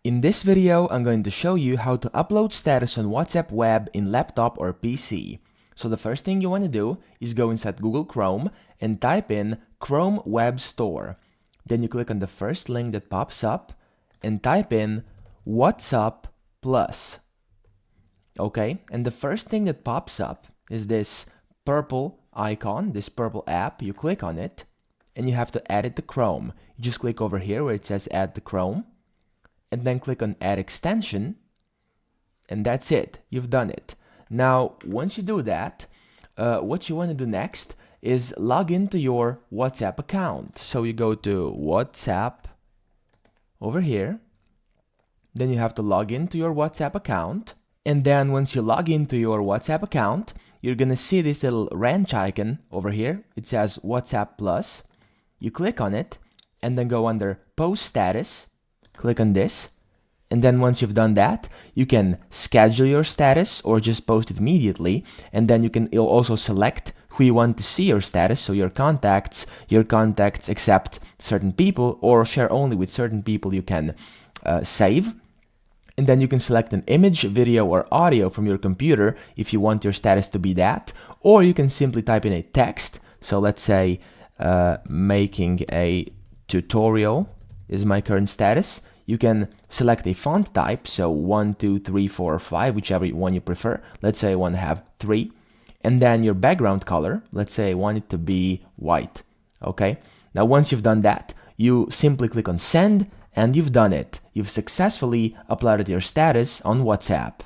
In this video, I'm going to show you how to upload status on WhatsApp web in laptop or PC. So the first thing you want to do is go inside Google Chrome and type in Chrome Web Store. Then you click on the first link that pops up and type in WhatsApp Plus. Okay, and the first thing that pops up is this purple icon, this purple app. You click on it and you have to add it to Chrome. You just click over here where it says Add to Chrome, and then click on Add Extension, and that's it. You've done it. Now, once you do that, what you want to do next is log into your WhatsApp account. So you go to WhatsApp over here, then you have to log into your WhatsApp account, and then once you log into your WhatsApp account, you're gonna see this little wrench icon over here. It says WhatsApp Plus. You click on it, and then go under Post Status. Click on this, and then once you've done that, you can schedule your status or just post it immediately, and then you'll also select who you want to see your status, so your contacts accept certain people or share only with certain people you can save. And then you can select an image, video, or audio from your computer if you want your status to be that, or you can simply type in a text. So let's say making a tutorial is my current status. You can select a font type, so 1, 2, 3, 4, or 5, whichever one you prefer. Let's say I want to have 3. And then your background color, let's say I want it to be white. Okay, now once you've done that, you simply click on send, and you've done it. You've successfully uploaded your status on WhatsApp.